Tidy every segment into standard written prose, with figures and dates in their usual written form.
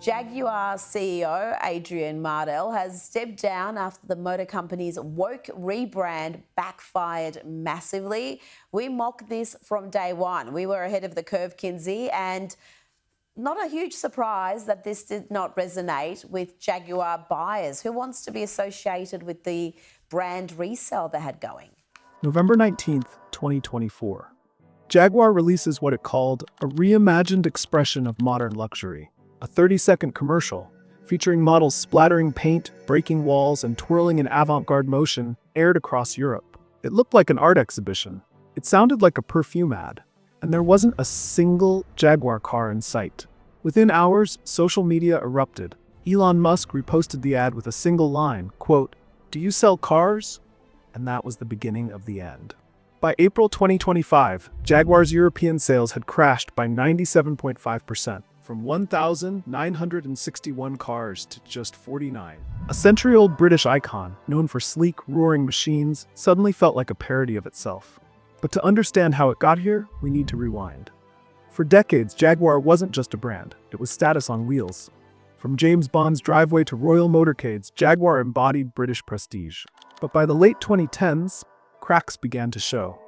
Jaguar CEO Adrian Mardell has stepped down after the motor company's woke rebrand backfired massively. We mocked this from day one. We were ahead of the curve, Kinsey, and not a huge surprise that this did not resonate with Jaguar buyers. Who wants to be associated with the brand resale they had going? November 19th, 2024. Jaguar releases what it called a reimagined expression of modern luxury. A 30-second commercial featuring models splattering paint, breaking walls, and twirling in avant-garde motion aired across Europe. It looked like an art exhibition. It sounded like a perfume ad, and there wasn't a single Jaguar car in sight. Within hours, social media erupted. Elon Musk reposted the ad with a single line, quote, "Do you sell cars?" And that was the beginning of the end. By April 2025, Jaguar's European sales had crashed by 97.5%. From 1,961 cars to just 49. A century-old British icon, known for sleek, roaring machines, suddenly felt like a parody of itself. But to understand how it got here, we need to rewind. For decades, Jaguar wasn't just a brand, it was status on wheels. From James Bond's driveway to royal motorcades, Jaguar embodied British prestige. But by the late 2010s, cracks began to show.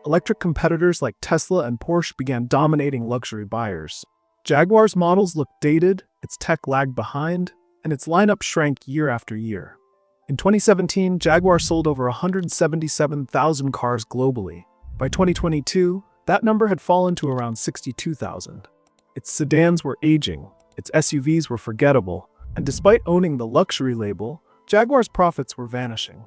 Electric competitors like Tesla and Porsche began dominating luxury buyers. Jaguar's models looked dated, its tech lagged behind, and its lineup shrank year after year. In 2017, Jaguar sold over 177,000 cars globally. By 2022, that number had fallen to around 62,000. Its sedans were aging, its SUVs were forgettable, and despite owning the luxury label, Jaguar's profits were vanishing.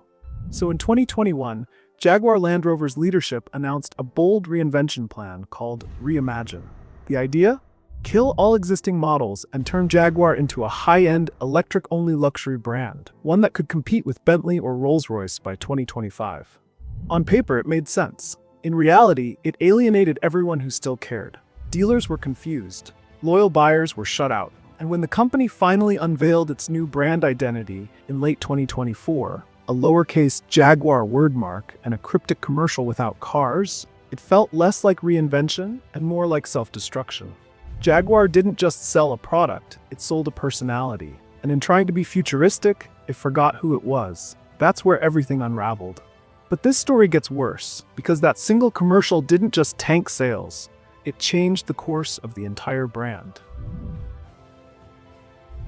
So in 2021, Jaguar Land Rover's leadership announced a bold reinvention plan called Reimagined. The idea? Kill all existing models and turn Jaguar into a high-end, electric-only luxury brand, one that could compete with Bentley or Rolls-Royce by 2025. On paper, it made sense. In reality, it alienated everyone who still cared. Dealers were confused, loyal buyers were shut out, and when the company finally unveiled its new brand identity in late 2024, a lowercase Jaguar wordmark and a cryptic commercial without cars, it felt less like reinvention and more like self-destruction. Jaguar didn't just sell a product, it sold a personality. And in trying to be futuristic, it forgot who it was. That's where everything unraveled. But this story gets worse, because that single commercial didn't just tank sales, it changed the course of the entire brand.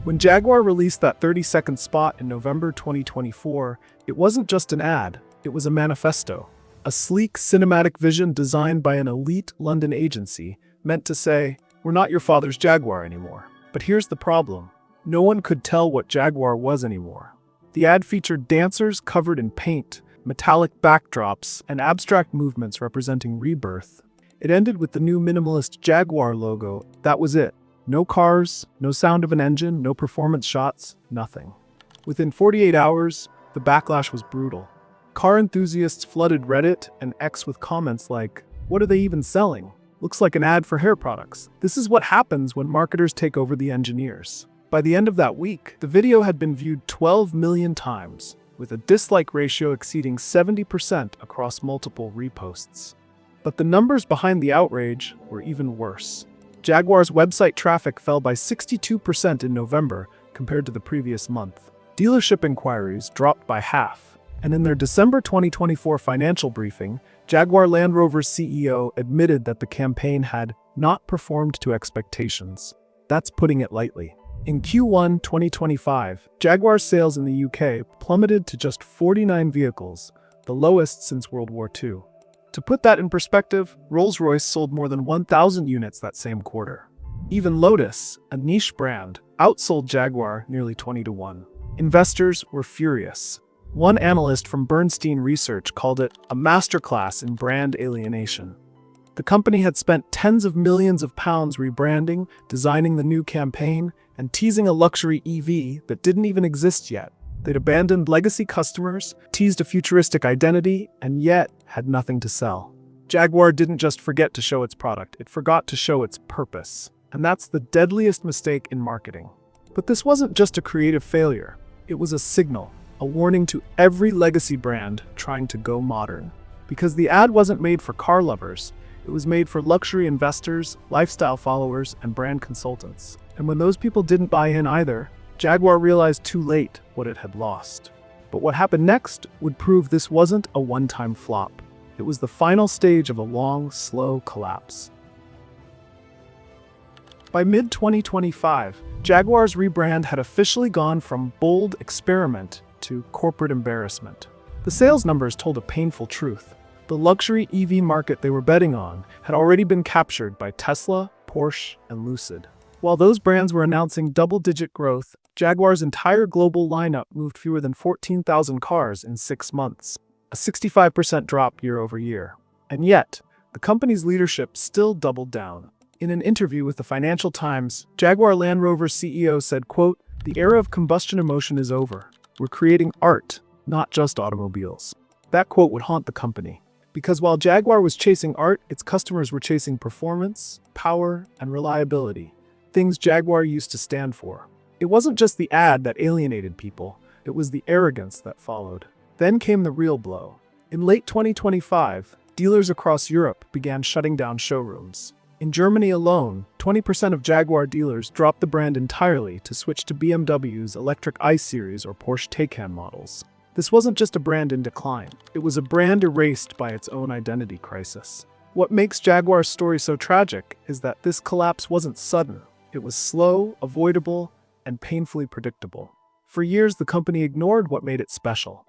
When Jaguar released that 30-second spot in November 2024, it wasn't just an ad, it was a manifesto. A sleek cinematic vision designed by an elite London agency meant to say, "We're not your father's Jaguar anymore." But here's the problem. No one could tell what Jaguar was anymore. The ad featured dancers covered in paint, metallic backdrops, and abstract movements representing rebirth. It ended with the new minimalist Jaguar logo. That was it. No cars, no sound of an engine, no performance shots, nothing. Within 48 hours, the backlash was brutal. Car enthusiasts flooded Reddit and X with comments like, "What are they even selling? Looks like an ad for hair products." This is what happens when marketers take over the engineers. By the end of that week, the video had been viewed 12 million times, with a dislike ratio exceeding 70% across multiple reposts. But the numbers behind the outrage were even worse. Jaguar's website traffic fell by 62% in November compared to the previous month. Dealership inquiries dropped by half. And in their December 2024 financial briefing, Jaguar Land Rover's CEO admitted that the campaign had not performed to expectations. That's putting it lightly. In Q1 2025, Jaguar's sales in the UK plummeted to just 49 vehicles, the lowest since World War II. To put that in perspective, Rolls-Royce sold more than 1,000 units that same quarter. Even Lotus, a niche brand, outsold Jaguar nearly 20-1. Investors were furious. One analyst from Bernstein Research called it a masterclass in brand alienation. The company had spent tens of millions of pounds rebranding, designing the new campaign, and teasing a luxury EV that didn't even exist yet. They'd abandoned legacy customers, teased a futuristic identity, and yet had nothing to sell. Jaguar didn't just forget to show its product, it forgot to show its purpose. And that's the deadliest mistake in marketing. But this wasn't just a creative failure. It was a signal, a warning to every legacy brand trying to go modern. Because the ad wasn't made for car lovers, it was made for luxury investors, lifestyle followers, and brand consultants. And when those people didn't buy in either, Jaguar realized too late what it had lost. But what happened next would prove this wasn't a one-time flop. It was the final stage of a long, slow collapse. By mid-2025, Jaguar's rebrand had officially gone from bold experiment to corporate embarrassment. The sales numbers told a painful truth. The luxury EV market they were betting on had already been captured by Tesla, Porsche, and Lucid. While those brands were announcing double-digit growth, Jaguar's entire global lineup moved fewer than 14,000 cars in 6 months, a 65% drop year over year. And yet, the company's leadership still doubled down. In an interview with the Financial Times, Jaguar Land Rover CEO said, quote, "The era of combustion emotion is over. We're creating art, not just automobiles." That quote would haunt the company. Because while Jaguar was chasing art, its customers were chasing performance, power, and reliability, things Jaguar used to stand for. It wasn't just the ad that alienated people, it was the arrogance that followed. Then came the real blow. In late 2025, dealers across Europe began shutting down showrooms. In Germany alone, 20% of Jaguar dealers dropped the brand entirely to switch to BMW's electric I-Series or Porsche Taycan models. This wasn't just a brand in decline, it was a brand erased by its own identity crisis. What makes Jaguar's story so tragic is that this collapse wasn't sudden. It was slow, avoidable, and painfully predictable. For years, the company ignored what made it special.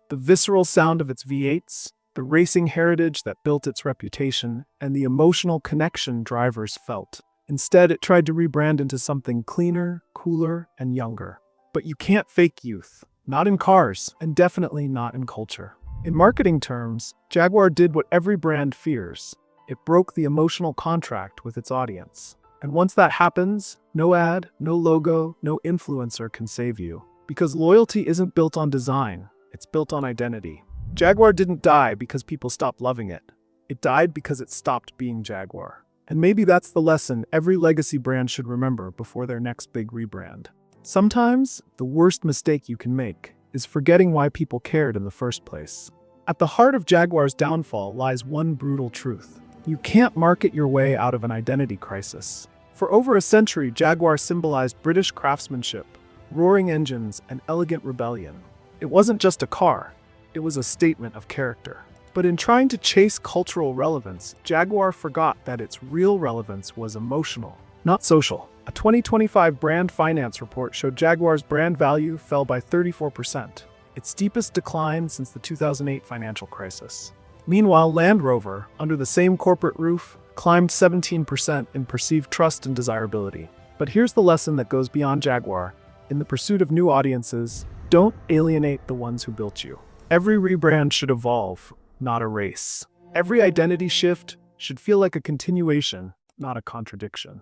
The visceral sound of its V8s, the racing heritage that built its reputation, and the emotional connection drivers felt. Instead, it tried to rebrand into something cleaner, cooler, and younger. But you can't fake youth. Not in cars, and definitely not in culture. In marketing terms, Jaguar did what every brand fears. It broke the emotional contract with its audience. And once that happens, no ad, no logo, no influencer can save you. Because loyalty isn't built on design, it's built on identity. Jaguar didn't die because people stopped loving it. It died because it stopped being Jaguar. And maybe that's the lesson every legacy brand should remember before their next big rebrand. Sometimes, the worst mistake you can make is forgetting why people cared in the first place. At the heart of Jaguar's downfall lies one brutal truth. You can't market your way out of an identity crisis. For over a century, Jaguar symbolized British craftsmanship, roaring engines, and elegant rebellion. It wasn't just a car. It was a statement of character. But in trying to chase cultural relevance, Jaguar forgot that its real relevance was emotional, not social. A 2025 brand finance report showed Jaguar's brand value fell by 34%, its steepest decline since the 2008 financial crisis. Meanwhile, Land Rover, under the same corporate roof, climbed 17% in perceived trust and desirability. But here's the lesson that goes beyond Jaguar. In the pursuit of new audiences, don't alienate the ones who built you. Every rebrand should evolve, not erase. Every identity shift should feel like a continuation, not a contradiction.